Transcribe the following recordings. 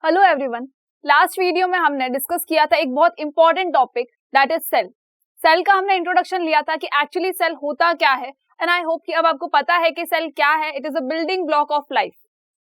Hello everyone. Last video में हमने discuss किया था एक बहुत important topic that is cell. Cell का हमने इंट्रोडक्शन लिया था कि एक्चुअली सेल होता क्या है एंड आई होप कि अब आपको पता है कि सेल क्या है। It is a building block of life.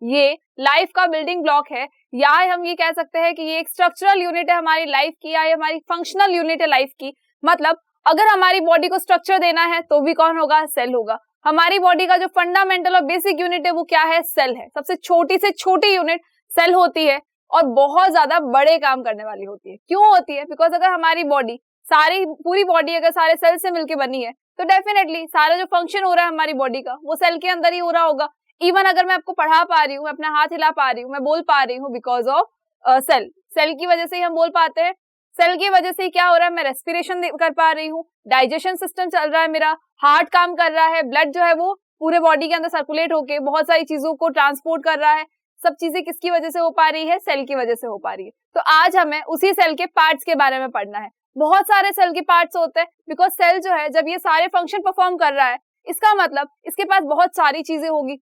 ये लाइफ का बिल्डिंग ब्लॉक है, या हम ये कह सकते हैं कि ये एक स्ट्रक्चरल यूनिट है हमारी लाइफ की, या ये हमारी फंक्शनल यूनिट है लाइफ की। मतलब अगर हमारी बॉडी को स्ट्रक्चर देना है तो भी कौन होगा? सेल होगा। हमारी बॉडी का जो फंडामेंटल और बेसिक यूनिट है वो क्या है? सेल है। सबसे छोटी से छोटी यूनिट सेल होती है और बहुत ज्यादा बड़े काम करने वाली होती है। क्यों होती है? बिकॉज अगर हमारी बॉडी पूरी बॉडी अगर सारे सेल से मिलकर बनी है तो डेफिनेटली सारा जो फंक्शन हो रहा है हमारी बॉडी का वो सेल के अंदर ही हो रहा होगा। इवन अगर मैं आपको पढ़ा पा रही हूँ, अपना हाथ हिला पा रही हूँ, मैं बोल पा रही हूँ, बिकॉज ऑफ सेल। सेल की वजह से ही हम बोल पाते हैं। सेल की वजह से ही क्या हो रहा है? मैं रेस्पिरेशन कर पा रही हूँ, डाइजेशन सिस्टम चल रहा है, मेरा हार्ट काम कर रहा है, ब्लड जो है वो पूरे बॉडी के अंदर सर्कुलेट होके बहुत सारी चीजों को ट्रांसपोर्ट कर रहा है। सब चीजें किसकी वजह से हो पा रही है? सेल की वजह से हो पा रही है। तो आज हमें उसी सेल के पार्ट्स के बारे में पढ़ना है। बहुत सारे सेल के पार्ट्स होते हैं, बिकॉज सेल जो है जब ये सारे फंक्शन परफॉर्म कर रहा है इसका मतलब इसके पास बहुत सारी चीजें होगी।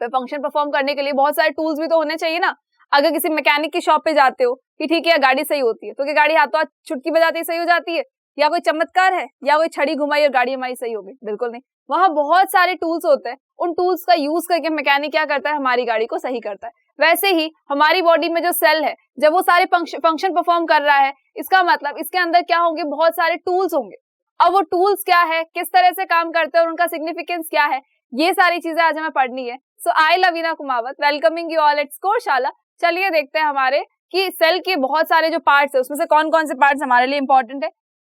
तो फंक्शन परफॉर्म करने के लिए बहुत सारे टूल्स भी तो होने चाहिए ना। अगर किसी मैकेनिक की शॉप पे जाते हो कि ठीक है गाड़ी सही होती है, तो क्या गाड़ी हाथों हाथ चुटकी बजाती सही हो जाती है? या कोई चमत्कार है, या कोई छड़ी घुमाई और गाड़ी हमारी सही हो गई? बिल्कुल नहीं। वहां बहुत सारे टूल्स होते हैं, उन टूल्स का यूज करके मैकेनिक क्या करता है? हमारी गाड़ी को सही करता है। वैसे ही हमारी बॉडी में जो सेल है जब वो सारे फंक्शन परफॉर्म कर रहा है इसका मतलब इसके अंदर क्या होंगे? बहुत सारे टूल्स होंगे। अब वो टूल्स क्या है, किस तरह से काम करते हैं और उनका सिग्निफिकेंस क्या है, ये सारी चीजें आज हमें पढ़नी है। So I Lavina Kumawat welcoming you all at Scoreshala. चलिए देखते हैं हमारे कि सेल के बहुत सारे जो पार्ट्स है उसमें से कौन कौन से पार्ट्स हमारे लिए इंपॉर्टेंट है।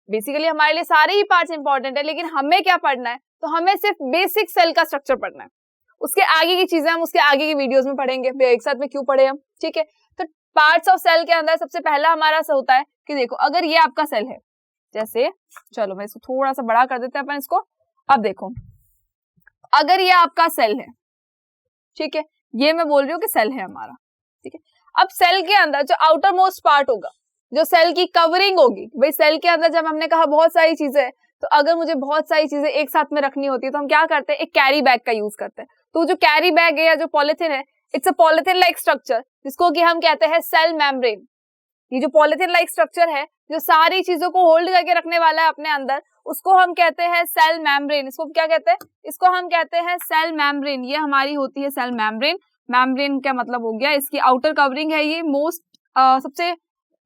बेसिकली हमारे लिए सारे ही पार्ट्स इंपॉर्टेंट है, लेकिन हमें क्या पढ़ना है? तो हमें सिर्फ बेसिक सेल का स्ट्रक्चर पढ़ना है। उसके आगे की चीजें हम उसके आगे की वीडियोस में पढ़ेंगे। एक साथ में क्यों पढ़े हम? ठीक है। तो पार्ट्स ऑफ सेल के अंदर सबसे पहला हमारा होता है कि देखो अगर ये आपका सेल है, जैसे चलो मैं इसको थोड़ा सा बड़ा कर देते हैं अपन इसको। अब देखो अगर ये आपका सेल है, ठीक है, ये मैं बोल रही हूँ कि सेल है हमारा, ठीक है। अब सेल के अंदर जो आउटर मोस्ट पार्ट होगा, जो सेल की कवरिंग होगी, भाई सेल के अंदर जब हमने कहा बहुत सारी चीजें है, तो अगर मुझे बहुत सारी चीजें एक साथ में रखनी होती है तो हम क्या करते हैं? एक कैरी बैग का यूज करते हैं। तो जो कैरी बैग है या जो पॉलिथीन है, it's a polythene like structure जिसको कि हम कहते हैं सेल मेम्ब्रेन। ये जो पॉलिथीन लाइक स्ट्रक्चर है जो सारी चीजों को होल्ड करके रखने वाला है अपने अंदर, उसको हम कहते हैं सेल मेम्ब्रेन। इसको क्या कहते हैं? इसको हम कहते हैं सेल मेम्ब्रेन। ये हमारी होती है सेल मेम्ब्रेन। मेम्ब्रेन क्या मतलब हो गया? इसकी आउटर कवरिंग है ये मोस्ट सबसे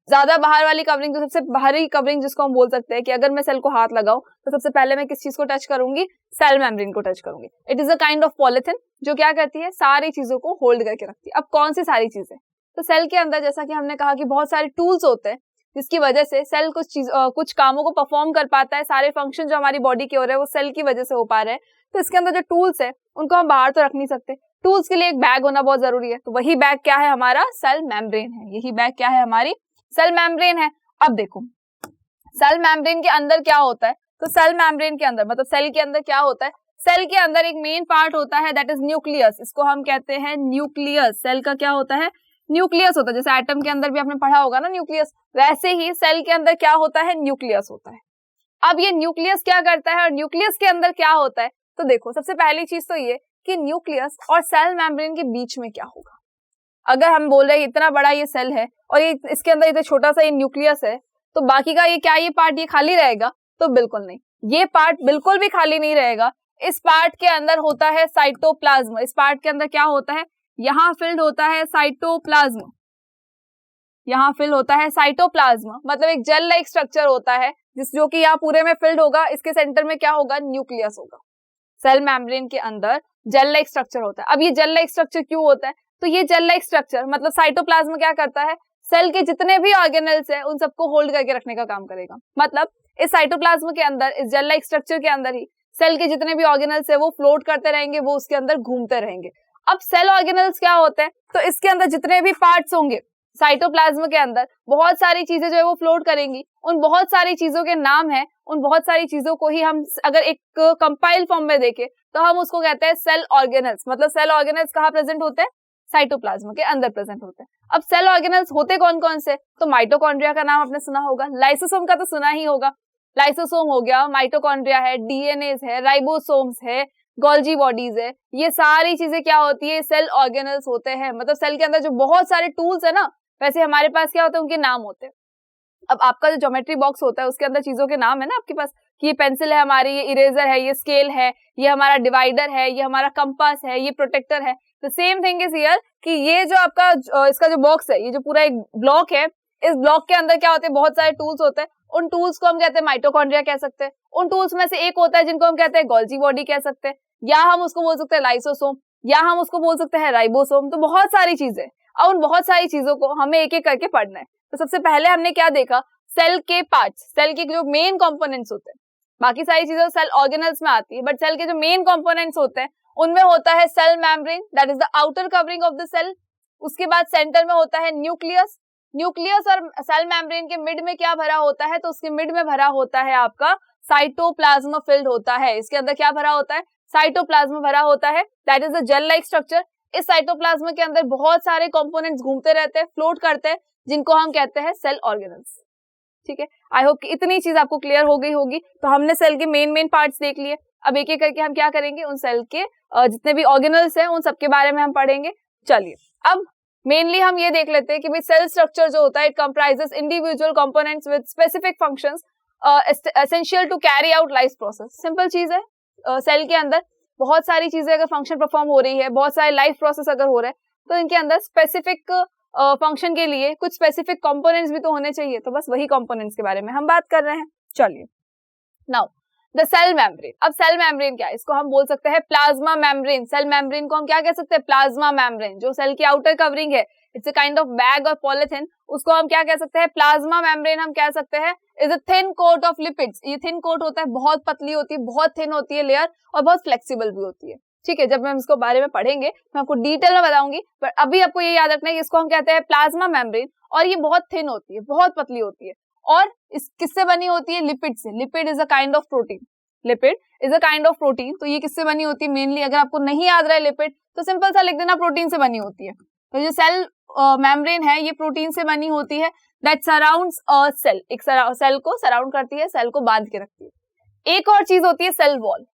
ज्यादा बाहर वाली कवरिंग, जो सबसे बाहरी कवरिंग जिसको हम बोल सकते हैं कि अगर मैं सेल को हाथ लगाऊं तो सबसे पहले मैं किस चीज को टच करूंगी? सेल मेम्ब्रेन को टच करूंगी। It is a kind of polythene जो क्या करती है? सारी चीजों को होल्ड करके रखती है। अब कौन सी सारी चीजें? तो सेल के अंदर जैसा कि हमने कहा कि बहुत सारे टूल्स होते हैं जिसकी वजह से सेल कुछ कामों को परफॉर्म कर पाता है। सारे फंक्शन जो हमारी बॉडी के हो रहे हैं वो सेल की वजह से हो पा रहे हैं। तो इसके अंदर जो टूल्स है उनको हम बाहर तो रख नहीं सकते। टूल्स के लिए एक बैग होना बहुत जरूरी है। तो वही बैग क्या है? हमारा सेल मेम्ब्रेन है। यही बैग क्या है? हमारी सेल मेम्ब्रेन है। अब देखो सेल मेम्ब्रेन के अंदर क्या होता है? तो सेल मेम्ब्रेन के अंदर मतलब सेल के अंदर क्या होता है? सेल के अंदर एक मेन पार्ट होता है दैट इज न्यूक्लियस। इसको हम कहते हैं न्यूक्लियस। सेल का क्या होता है? न्यूक्लियस होता है। जैसे एटम के अंदर भी आपने पढ़ा होगा ना न्यूक्लियस, वैसे ही सेल के अंदर क्या होता है? न्यूक्लियस होता है। अब ये न्यूक्लियस क्या करता है और न्यूक्लियस के अंदर क्या होता है? तो देखो सबसे पहली चीज तो ये कि न्यूक्लियस और सेल मेम्ब्रेन के बीच में क्या होगा। अगर हम बोल रहे हैं इतना बड़ा ये सेल है और ये इसके अंदर इतना छोटा सा ये न्यूक्लियस है, तो बाकी का ये क्या ये पार्ट ये खाली रहेगा? तो बिल्कुल नहीं, ये पार्ट बिल्कुल भी खाली नहीं रहेगा। इस पार्ट के अंदर होता है साइटोप्लाज्म। इस पार्ट के अंदर क्या होता है? यहाँ फिल्ड होता है साइटोप्लाज्म। यहाँ फिल होता है साइटोप्लाज्म, मतलब एक जेल लाइक स्ट्रक्चर होता है जो कि यहाँ पूरे में फिल्ड होगा। इसके सेंटर में क्या होगा? न्यूक्लियस होगा। सेल मेम्ब्रेन के अंदर जेल लाइक स्ट्रक्चर होता है। अब ये जेल लाइक स्ट्रक्चर क्यों होता है? तो ये जेल लाइक स्ट्रक्चर मतलब साइटोप्लाज्म क्या करता है? सेल के जितने भी ऑर्गेनल्स है उन सबको होल्ड करके रखने का काम करेगा। मतलब इस साइटोप्लाज्म के अंदर, इस जेल लाइक स्ट्रक्चर के अंदर ही सेल के जितने भी ऑर्गेनल्स है वो फ्लोट करते रहेंगे, वो उसके अंदर घूमते रहेंगे। अब सेल ऑर्गेनल्स क्या होते हैं? तो इसके अंदर जितने भी पार्ट्स होंगे साइटोप्लाज्म के अंदर, बहुत सारी चीजें जो है वो फ्लोट करेंगी। उन बहुत सारी चीजों के नाम है, उन बहुत सारी चीजों को ही हम अगर एक कंपाइल फॉर्म में देखें तो हम उसको कहते हैं सेल ऑर्गेनल्स। मतलब सेल ऑर्गेनल्स कहाँ प्रेजेंट होते हैं? साइटोप्लाज्म के अंदर प्रेजेंट होते हैं। अब सेल ऑर्गेनल्स होते कौन कौन से? तो माइटोकॉन्ड्रिया का नाम आपने सुना होगा, लाइसोसोम का तो सुना ही होगा। लाइसोसोम हो गया, माइटोकॉन्ड्रिया है, डीएनए है, राइबोसोम्स है, गोल्जी बॉडीज है, ये सारी चीजें क्या होती है, सेल ऑर्गेनल्स होते हैं। मतलब सेल के अंदर जो बहुत सारे टूल्स है ना, वैसे हमारे पास क्या होते हैं, उनके नाम होते हैं। अब आपका जो ज्योमेट्री बॉक्स होता है उसके अंदर चीजों के नाम है ना आपके पास, कि ये पेंसिल है हमारी, ये इरेजर है, ये स्केल है, ये हमारा डिवाइडर है, ये हमारा कंपास है, ये प्रोटेक्टर है। तो सेम थिंग इज हियर कि ये जो आपका इसका जो बॉक्स है, ये जो पूरा एक ब्लॉक है, इस ब्लॉक के अंदर क्या होते हैं, बहुत सारे टूल्स होते हैं। उन टूल्स को हम कहते हैं माइटोकॉन्ड्रिया कह सकते हैं। उन टूल्स में से एक होता है जिनको हम कहते हैं गोल्जी बॉडी कह सकते हैं, या हम उसको बोल सकते हैं लाइसोसोम, या हम उसको बोल सकते हैं राइबोसोम। तो बहुत सारी चीजें, और उन बहुत सारी चीजों को हमें एक एक करके पढ़ना है। तो सबसे पहले हमने क्या देखा, सेल के पार्ट्स, सेल के जो मेन कंपोनेंट्स होते हैं। बाकी सारी चीजें सेल ऑर्गेनल्स में आती है, बट सेल के जो मेन कंपोनेंट्स होते हैं उनमें होता है cell membrane, that is the outer covering of the cell. उसके बाद सेंटर में होता है न्यूक्लियस। न्यूक्लियस और सेल मेम्ब्रेन के मिड में क्या भरा होता है, तो उसके मिड में भरा होता है आपका साइटोप्लाज्म फिल्ड होता है। इसके अंदर क्या भरा होता है, साइटोप्लाज्म भरा होता है, that is a gel like structure. इस साइटोप्लाज्म के अंदर बहुत सारे कंपोनेंट्स घूमते रहते हैं, फ्लोट करते हैं, जिनको हम कहते हैं सेल ऑर्गेनल्स। ठीक है, आई होप कि इतनी चीज आपको क्लियर हो गई होगी। तो हमने सेल के मेन पार्ट्स देख लिए। अब एक एक करके हम क्या करेंगे, उन सेल के जितने भी ऑर्गेनल्स हैं उन सबके बारे में हम पढ़ेंगे। चलिए, अब मेनली हम ये देख लेते हैं कि भाई सेल स्ट्रक्चर जो होता है, it comprises individual components with specific functions essential to carry out life process. Simple चीज है, सेल के अंदर बहुत सारी चीजें अगर फंक्शन परफॉर्म हो रही है, बहुत सारे लाइफ प्रोसेस अगर हो रहे हैं, तो इनके अंदर स्पेसिफिक फंक्शन के लिए कुछ स्पेसिफिक कंपोनेंट्स भी तो होने चाहिए। तो बस वही कंपोनेंट्स के बारे में हम बात कर रहे हैं। चलिए, नाउ द सेल मेम्ब्रेन। अब सेल मेम्ब्रेन क्या है, इसको हम बोल सकते हैं प्लाज्मा मेम्ब्रेन। सेल मेम्ब्रेन को हम क्या कह सकते हैं, प्लाज्मा मेम्ब्रेन। जो सेल की आउटर कवरिंग है, it's a kind of bag और पॉलिथिन, उसको हम क्या कह सकते हैं, प्लाज्मा मेम्ब्रेन हम कह सकते हैं। Is a thin coat of lipids. ये थिन कोट होता है, बहुत पतली होती है, बहुत थिन होती है लेयर, और बहुत फ्लेक्सिबल भी होती है। ठीक है, जब हम इसको बारे में पढ़ेंगे मैं आपको डिटेल में बताऊंगी, पर अभी आपको ये याद रखना है कि इसको हम कहते हैं प्लाज्मा मेम्ब्रेन, और ये बहुत थिन होती है, बहुत पतली होती है, और इस किससे बनी होती है, लिपिड से। Lipid is a kind of protein. Lipid is a kind of protein. तो ये किससे बनी होती है मेनली, अगर आपको नहीं याद रहा है लिपिड, तो सिंपल सा लिख देना, प्रोटीन से बनी होती है। तो जो सेल मेम्ब्रेन है, ये प्रोटीन से बनी होती है, दैट सराउंड्स अ सेल। एक सेल को सराउंड करती है, सेल को बांध के रखती है। एक और चीज होती है सेल वॉल।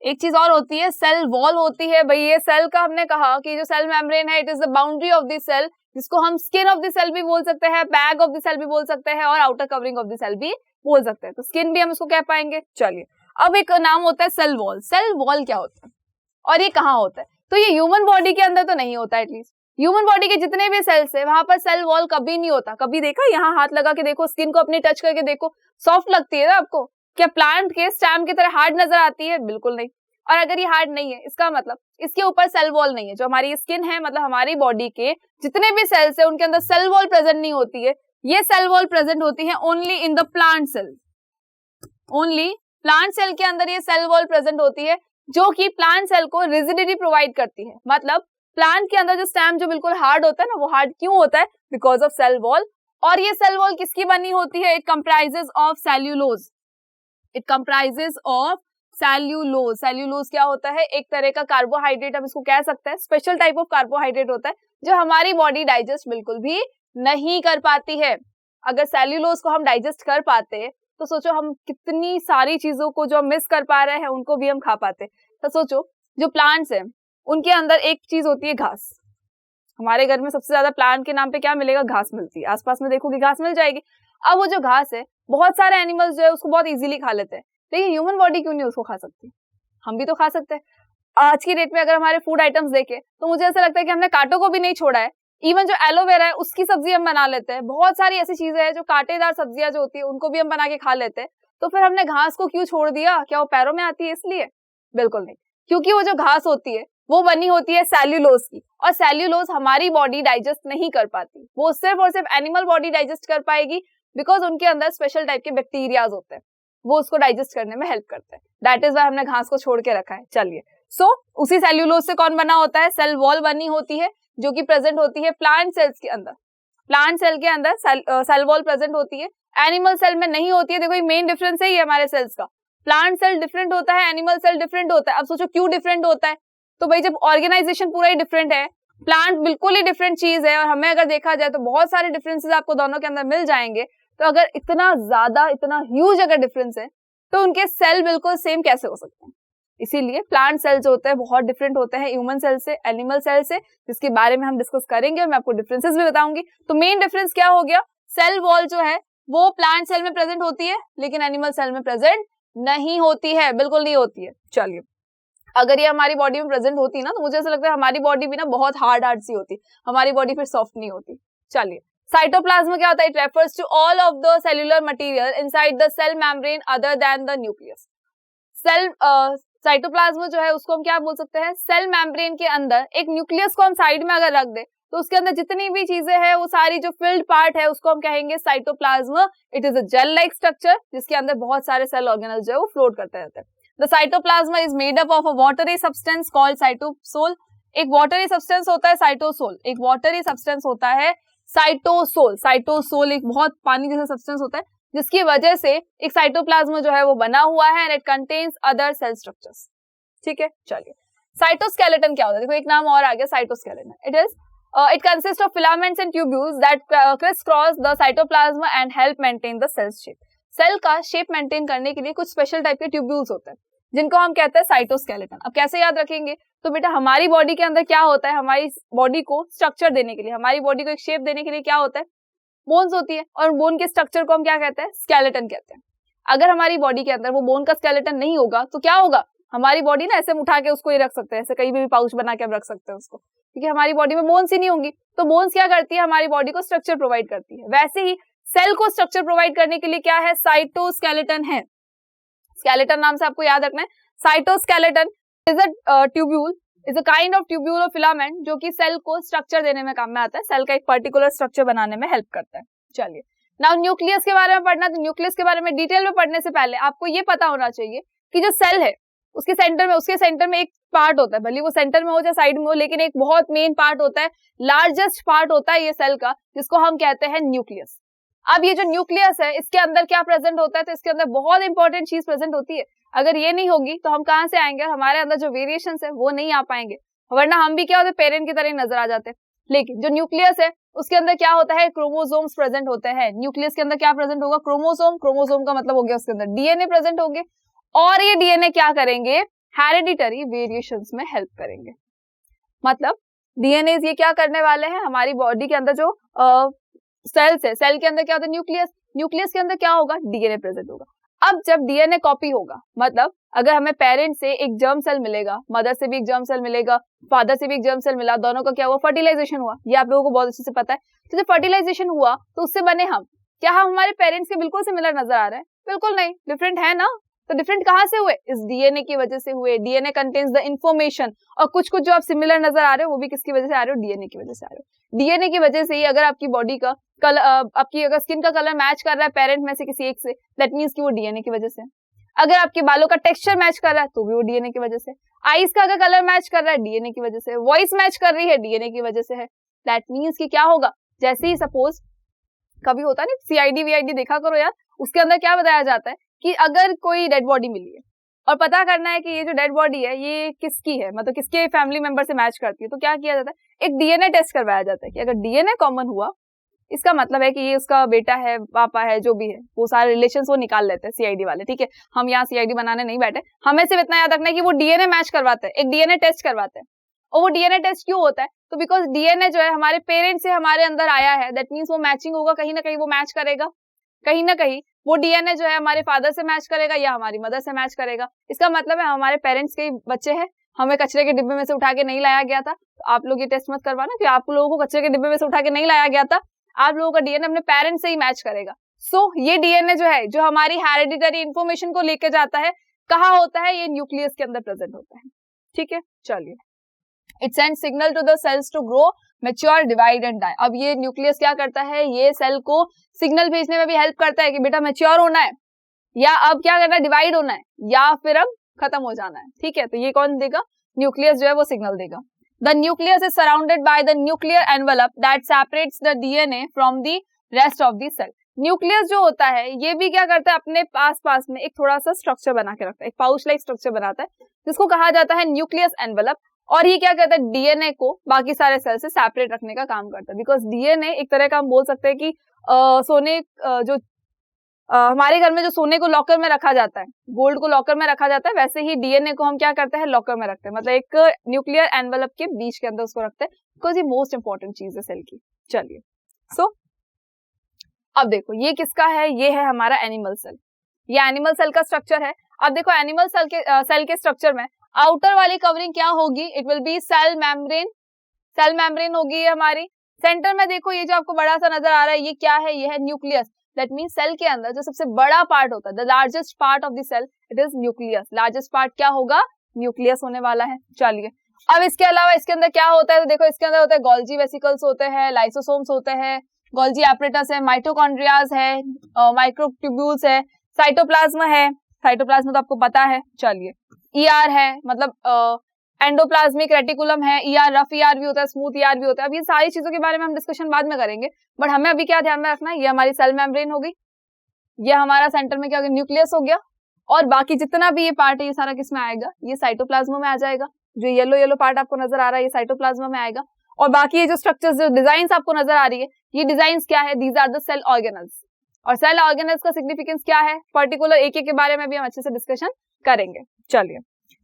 एक चीज और होती है सेल वॉल होती है। भाई ये सेल का हमने कहा कि जो सेल मेम्ब्रेन है, it is the boundary of the cell, जिसको हम स्किन ऑफ द सेल भी बोल सकते हैं, बैग ऑफ द सेल भी बोल सकते हैं, और outer covering of the cell भी बोल सकते हैं। तो स्किन भी हम इसको कह पाएंगे। चलिए, अब एक नाम होता है सेल वॉल। सेल वॉल क्या होता है और ये कहाँ होता है, तो ये ह्यूमन बॉडी के अंदर तो नहीं होता। एटलीस्ट ह्यूमन बॉडी के जितने भी सेल्स है, वहां पर सेल वॉल कभी नहीं होता। कभी देखा, यहाँ हाथ लगा के देखो, स्किन को अपनी टच करके देखो, सॉफ्ट लगती है ना आपको। क्या प्लांट के स्टेम की तरह हार्ड नजर आती है? बिल्कुल नहीं। और अगर ये हार्ड नहीं है, इसका मतलब इसके ऊपर सेल वॉल नहीं है। जो हमारी स्किन है, मतलब हमारी बॉडी के जितने भी सेल्स है, उनके अंदर सेल वॉल प्रेजेंट नहीं होती है। ये सेल वॉल प्रेजेंट होती है only in the plant cell. Only plant cell के अंदर ये सेल वॉल प्रेजेंट होती है, जो कि प्लांट सेल को रिजिडिटी प्रोवाइड करती है। मतलब प्लांट के अंदर जो स्टेम जो बिल्कुल हार्ड होता है ना, वो हार्ड क्यों होता है? Because of cell wall. और ये सेल वॉल किसकी बनी होती है? It comprises of cellulose. It comprises of cellulose. Cellulose क्या होता है? एक तरह का कार्बोहाइड्रेट, हम इसको कह सकते हैं। स्पेशल टाइप ऑफ कार्बोहाइड्रेट होता है जो हमारी बॉडी डाइजेस्ट बिल्कुल भी नहीं कर पाती है। अगर सेल्यूलोज को हम डाइजेस्ट कर पाते तो सोचो हम कितनी सारी चीजों को जो हम मिस कर पा रहे हैं, उनको भी हम खा पाते। तो सोचो, जो प्लांट्स हैं उनके अंदर एक चीज होती है घास। हमारे घर में सबसे ज्यादा प्लांट के नाम पे क्या मिलेगा? घास मिलती है। आसपास में देखोगे घास मिल जाएगी। अब वो जो घास है, बहुत सारे एनिमल्स जो है उसको बहुत इजीली खा लेते हैं, लेकिन ह्यूमन बॉडी क्यों नहीं उसको खा सकती? हम भी तो खा सकते हैं। आज की डेट में अगर हमारे फूड आइटम्स देखें तो मुझे ऐसा लगता है कि हमने कांटों को भी नहीं छोड़ा है। इवन जो एलोवेरा है उसकी सब्जी हम बना लेते हैं। बहुत सारी ऐसी चीजें हैं जो कांटेदार सब्जियां जो होती है उनको भी हम बना के खा लेते हैं। तो फिर हमने घास को क्यों छोड़ दिया? क्या वो पैरों में आती है इसलिए? बिल्कुल नहीं, क्योंकि वो जो घास होती है वो बनी होती है सेल्यूलोज की, और सेल्यूलोज हमारी बॉडी डाइजेस्ट नहीं कर पाती। वो सिर्फ और सिर्फ एनिमल बॉडी डाइजेस्ट कर पाएगी, बिकॉज उनके अंदर स्पेशल टाइप के बैक्टीरियाज होते हैं, वो उसको डाइजेस्ट करने में हेल्प करते हैं। दैट इज वाई हमने घास को छोड़ के रखा है। चलिए, उसी सेल्यूलोज से कौन बना होता है? सेल वॉल बनी होती है, जो कि प्रेजेंट होती है प्लांट सेल्स के अंदर। प्लांट सेल के अंदर सेल वॉल प्रेजेंट होती है, एनिमल सेल में नहीं होती है। देखो, ये मेन डिफरेंस है ये हमारे सेल्स का। प्लांट सेल डिफरेंट होता है, एनिमल सेल डिफरेंट होता है। अब सोचो क्यों डिफरेंट होता है? तो भाई जब ऑर्गेनाइजेशन पूरा ही डिफरेंट है, प्लांट बिल्कुल ही डिफरेंट चीज है, और हमें अगर देखा जाए तो बहुत सारे डिफरेंसेस आपको दोनों के अंदर मिल जाएंगे। तो अगर इतना ज्यादा, इतना ह्यूज अगर डिफरेंस है, तो उनके सेल बिल्कुल सेम कैसे हो सकते हैं? इसीलिए प्लांट सेल जो होते हैं बहुत डिफरेंट होते हैं ह्यूमन सेल से, एनिमल सेल से, जिसके बारे में हम डिस्कस करेंगे और मैं आपको डिफरेंसेस भी बताऊंगी। तो मेन डिफरेंस क्या हो गया, सेल वॉल जो है वो प्लांट सेल में प्रेजेंट होती है लेकिन एनिमल सेल में प्रेजेंट नहीं होती है, बिल्कुल नहीं होती है। चलिए, अगर ये हमारी बॉडी में प्रेजेंट होती ना तो मुझे ऐसा लगता है हमारी बॉडी भी ना बहुत हार्ड सी होती, हमारी बॉडी फिर सॉफ्ट नहीं होती। चलिए, साइटोप्लाज्म क्या होता है? It refers to all of the cellular material inside the cell membrane other than the nucleus. Cell cytoplasm जो है उसको हम क्या बोल सकते हैं? सेल मेम्ब्रेन के अंदर एक न्यूक्लियस को हम साइड में अगर रख दे तो उसके अंदर जितनी भी चीजें हैं वो सारी जो फिल्ड पार्ट है उसको हम कहेंगे cytoplasm. It is a gel like structure जिसके अंदर बहुत सारे सेल ऑर्गेनल्स जो है वो फ्लोट करते रहते हैं। The cytoplasm is made up of a watery substance called cytosol. एक वाटरी सब्सटेंस होता है साइटोसोल, एक वाटरी सब्सटेंस होता है साइटोसोल। साइटोसोल एक बहुत पानी जैसा सब्सटेंस होता है जिसकी वजह से एक साइटोप्लाज्म जो है वो बना हुआ है and it contains other cell structures. ठीक है, चलिए, साइटोस्केलेटन क्या होता है? देखो एक नाम और आ गया, cytoskeleton. It consist of filaments and tubules that crisscross the cytoplasm and help maintain the cell shape. Cell का शेप मेंटेन करने के लिए कुछ स्पेशल टाइप के ट्यूब्यूल्स होते हैं जिनको हम कहते हैं साइटोस्केलेटन। अब कैसे याद रखेंगे? तो बेटा हमारी बॉडी के अंदर क्या होता है, हमारी बॉडी को स्ट्रक्चर देने के लिए, हमारी बॉडी को एक शेप देने के लिए क्या होता है? बोन्स होती है और बोन के स्ट्रक्चर को हम क्या कहते हैं? स्केलेटन कहते हैं। अगर हमारी बॉडी के अंदर वो बोन का स्केलेटन नहीं होगा तो क्या होगा? हमारी बॉडी ना ऐसे उठा के उसको ही रख सकते हैं, ऐसे कहीं भी पाउच बना के हम रख सकते हैं उसको, क्योंकि हमारी बॉडी में बोन्स ही नहीं होंगी। तो बोन्स क्या करती है? हमारी बॉडी को स्ट्रक्चर प्रोवाइड करती है। वैसे ही सेल को स्ट्रक्चर प्रोवाइड करने के लिए क्या है? साइटोस्केलेटन है। स्केलेटन नाम से आपको याद रखना है। Cytoskeleton is a tubule, is a kind of tubule और फिलामेंट जो कि सेल को स्ट्रक्चर देने में काम में आता है, सेल का एक पर्टिकुलर स्ट्रक्चर बनाने में हेल्प करता है। चलिए, नाउ न्यूक्लियस के बारे में पढ़ना। तो न्यूक्लियस के बारे में डिटेल में पढ़ने से पहले आपको ये पता होना चाहिए कि जो सेल है उसके सेंटर में एक पार्ट होता है, भले वो सेंटर में हो या साइड में हो, लेकिन एक बहुत मेन पार्ट होता है, लार्जेस्ट पार्ट होता है ये सेल का, जिसको हम कहते हैं न्यूक्लियस। अब ये जो न्यूक्लियस है इसके अंदर क्या प्रेजेंट होता है? तो इसके अंदर बहुत इंपॉर्टेंट चीज प्रेजेंट होती है। अगर ये नहीं होगी तो हम कहां से आएंगे? हमारे अंदर जो वेरिएशंस है वो नहीं आ पाएंगे, वरना हम भी क्या होते, पेरेंट की तरह नजर आ जाते हैं। लेकिन जो न्यूक्लियस है उसके अंदर क्या होता है? क्रोमोसोम्स प्रेजेंट होते हैं। न्यूक्लियस के अंदर क्या प्रेजेंट होगा? क्रोमोसोम। क्रोमोसोम का मतलब हो गया उसके अंदर डीएनए प्रेजेंट होंगे और ये डीएनए क्या करेंगे? हेरिडिटरी वेरिएशंस में हेल्प करेंगे। मतलब डीएनए ये क्या करने वाले हैं? हमारी बॉडी के अंदर जो सेल्स है, सेल के अंदर क्या होता है? न्यूक्लियस। न्यूक्लियस के अंदर क्या होगा? डीएनए प्रेजेंट होगा। अब जब डीएनए कॉपी होगा, मतलब अगर हमें पेरेंट से एक जर्म सेल मिलेगा, मदर से भी एक जर्म सेल मिलेगा, फादर से भी एक जर्म सेल मिला, दोनों का क्या हुआ? फर्टिलाइजेशन हुआ। ये आप लोगों को बहुत अच्छे से पता है। तो जब फर्टिलाइजेशन हुआ तो उससे बने हम, क्या हम हमारे पेरेंट्स के बिल्कुल सिमिलर नजर आ रहे हैं? बिल्कुल नहीं, डिफरेंट है ना। तो डिफरेंट कहां से हुए? इस डीएनए की वजह से हुए। डीएनए कंटेन्स द इंफॉर्मेशन, और कुछ कुछ जो आप सिमिलर नजर आ रहे हो वो भी किसकी वजह से आ रहे हो? डीएनए की वजह से आ रहे हो। डीएनए की वजह से ही अगर आपकी बॉडी का कलर, आपकी अगर स्किन का कलर मैच कर रहा है पेरेंट में से किसी एक से, दैट मींस कि वो डीएनए की वजह से। अगर आपके बालों का टेक्सचर मैच कर रहा है तो भी वो डीएनए की वजह से। आईज का अगर कलर मैच कर रहा है, डीएनए की वजह से। वॉइस मैच कर रही है, डीएनए की वजह से है। दैट मींस कि क्या होगा? जैसे ही सपोज कभी होता है ना, सीआईडी वीआईडी देखा करो यार, उसके अंदर क्या बताया जाता है कि अगर कोई डेड बॉडी मिली है और पता करना है कि ये जो डेड बॉडी है ये किसकी है, मतलब किसके फैमिली मेंबर से मैच करती है, तो क्या किया जाता है? एक डीएनए टेस्ट करवाया जाता है कि अगर डीएनए कॉमन हुआ इसका मतलब है कि ये उसका बेटा है, पापा है, जो भी है, वो सारे रिलेशंस वो निकाल लेते हैं सीआईडी वाले। ठीक है, हम यहाँ सीआईडी बनाने नहीं बैठे, हमें सिर्फ इतना याद रखना है कि वो डीएनए मैच करवाते हैं, एक डीएनए टेस्ट करवाते हैं। और वो डीएनए टेस्ट क्यों होता है? तो बिकॉज डीएनए जो है हमारे पेरेंट्स से हमारे अंदर आया है, दैट मीन्स वो मैचिंग होगा, कहीं ना कहीं वो मैच करेगा, कहीं ना कहीं वो डीएनए जो है हमारे फादर से मैच करेगा या हमारी मदर से मैच करेगा। इसका मतलब है हमारे पेरेंट्स के बच्चे हैं, हमें कचरे के डिब्बे में से उठा के नहीं लाया गया था। तो आप लोग ये टेस्ट मत करवाना कि आप लोगों को कचरे के डिब्बे में से उठा के नहीं लाया गया था, आप लोगों का डीएनए अपने पेरेंट्स से ही मैच करेगा। सो ये डीएनए जो है, जो हमारी हेरिडिटरी इंफॉर्मेशन को लेके जाता है, कहाँ होता है? ये न्यूक्लियस के अंदर प्रेजेंट होता है। ठीक है, चलिए, it send signal to the cells to grow, mature, divide and die. अब ये न्यूक्लियस क्या करता है? ये सेल को सिग्नल भेजने में भी हेल्प करता है कि बेटा मैच्योर होना है, या अब क्या करना है? डिवाइड होना है, या फिर अब खत्म हो जाना है। ठीक है, तो ये कौन देगा? न्यूक्लियस जो है वो सिग्नल देगा। The nucleus is surrounded by the nuclear envelope that separates the DNA from the rest of the cell. Nucleus जो होता है ये भी क्या करता है? अपने पास में एक थोड़ा सा स्ट्रक्चर बना के रखता है, एक पाउच लाइक स्ट्रक्चर बनाता है, जिसको कहा जाता है न्यूक्लियस एनवेलप। और ये क्या करता है? डीएनए को बाकी सारे सेल से सेपरेट रखने का काम करता है। बिकॉज डीएनए एक तरह का हम बोल सकते हैं कि जो हमारे घर में जो सोने को लॉकर में रखा जाता है, गोल्ड को लॉकर में रखा जाता है, वैसे ही डीएनए को हम क्या करते हैं, लॉकर में रखते हैं, मतलब एक न्यूक्लियर एनवेलप के बीच के अंदर उसको रखते हैं, बिकॉज ये मोस्ट इंपॉर्टेंट चीज है सेल की। चलिए अब देखो ये किसका है, ये है हमारा एनिमल सेल। ये एनिमल सेल का स्ट्रक्चर है। अब देखो एनिमल सेल के स्ट्रक्चर में आउटर वाली कवरिंग क्या होगी, it will be cell membrane. Cell membrane होगी ये हमारी। सेंटर में देखो ये जो आपको बड़ा सा नजर आ रहा है, ये क्या है, ये है न्यूक्लियस। दैट मीन सेल के अंदर जो सबसे बड़ा पार्ट होता है, the largest part of the cell, it is nucleus. Largest part क्या होगा, न्यूक्लियस होने वाला है। चलिए अब इसके अलावा इसके अंदर क्या होता है, तो देखो इसके अंदर होता है गोल्जी वेसिकल्स होते हैं, लाइसोसोम्स होते हैं, गोल्जी एपरेटस है, माइटोकॉन्ड्रियाज है, माइक्रोट्यूब्यूल्स है, साइटोप्लाज्म है। साइटोप्लाज्म तो आपको पता है। चलिए ईआर है, मतलब एंडोप्लाज्मिक रेटिकुलम है, ईआर रफ ईआर भी होता है, स्मूथ ईआर भी होता है। अब ये सारी चीजों के बारे में हम डिस्कशन बाद में करेंगे, बट हमें अभी क्या ध्यान में रखना है, ये हमारी सेल मेम्ब्रेन हो गई, ये हमारा सेंटर में क्या हो गया, न्यूक्लियस हो गया, और बाकी जितना भी ये पार्ट है ये सारा किस में आएगा, ये साइटोप्लाज्म में आ जाएगा। जो येलो येलो पार्ट आपको नजर आ रहा है ये साइटोप्लाज्म में आएगा। और बाकी ये जो स्ट्रक्चर्स, जो डिजाइन आपको नजर आ रही है, ये डिजाइन क्या है, these are the cell organelles. और सेल ऑर्गेनल्स का सिग्निफिकेंस क्या है, पर्टिकुलर एक के बारे में भी हम अच्छे से डिस्कशन करेंगे। चलिए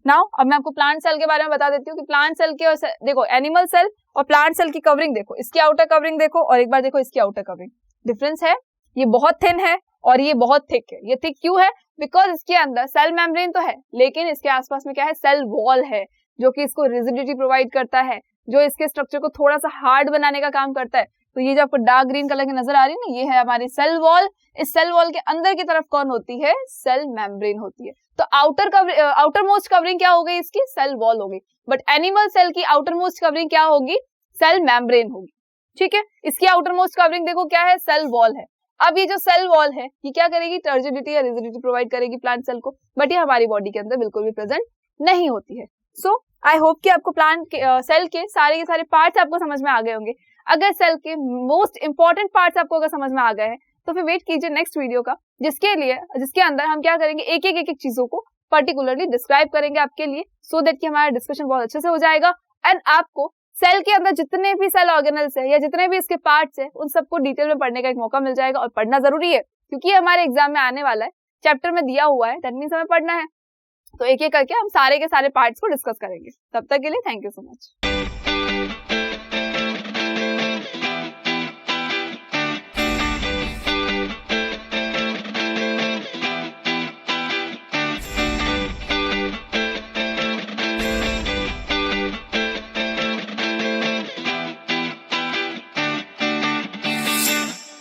नाउ अब मैं आपको प्लांट सेल के बारे में बता देती हूँ कि प्लांट सेल के और देखो एनिमल सेल और प्लांट सेल की कवरिंग देखो, इसकी आउटर कवरिंग देखो और एक बार देखो इसकी आउटर कवरिंग, डिफरेंस है। ये बहुत थिन है और ये बहुत थिक है। ये थिक क्यों है, बिकॉज इसके अंदर सेल मेम्ब्रेन तो है, लेकिन इसके आसपास में क्या है, सेल वॉल है, जो कि इसको रिजिडिटी प्रोवाइड करता है, जो इसके स्ट्रक्चर को थोड़ा सा हार्ड बनाने का काम करता है। तो ये जो आपको डार्क ग्रीन कलर की नजर आ रही है ना, ये है हमारी सेल वॉल। इस सेल वॉल के अंदर की तरफ कौन होती है, सेल मेम्ब्रेन होती है। तो आउटर मोस्ट कवरिंग क्या हो गई इसकी, सेल वॉल हो गई। बट एनिमल सेल की आउटर मोस्ट कवरिंग क्या होगी, सेल मेम्ब्रेन होगी। ठीक है, इसकी आउटर मोस्ट कवरिंग देखो क्या है, सेल वॉल है। अब ये जो सेल वॉल है ये क्या करेगी, टर्जिडिटी या रिजिडिटी प्रोवाइड करेगी प्लांट सेल को, बट ये हमारी बॉडी के अंदर बिल्कुल भी प्रेजेंट नहीं होती है। सो आई होप कि आपको प्लांट सेल के सारे पार्ट्स आपको समझ में आ गए होंगे। अगर सेल के मोस्ट इंपॉर्टेंट पार्ट्स आपको अगर समझ में आ गए हैं तो फिर वेट कीजिए नेक्स्ट वीडियो का, जिसके अंदर हम क्या करेंगे, एक एक चीजों को पर्टिकुलरली डिस्क्राइब करेंगे आपके लिए, सो दैट कि हमारा डिस्कशन बहुत अच्छे से हो जाएगा एंड आपको सेल के अंदर जितने भी सेल ऑर्गेनल्स है या जितने भी इसके पार्ट्स है उन सबको डिटेल में पढ़ने का एक मौका मिल जाएगा। और पढ़ना जरूरी है क्योंकि हमारे एग्जाम में आने वाला है, चैप्टर में दिया हुआ है, दैट मींस हमें पढ़ना है। तो एक एक करके हम सारे के सारे पार्ट्स को डिस्कस करेंगे। तब तक के लिए थैंक यू सो मच।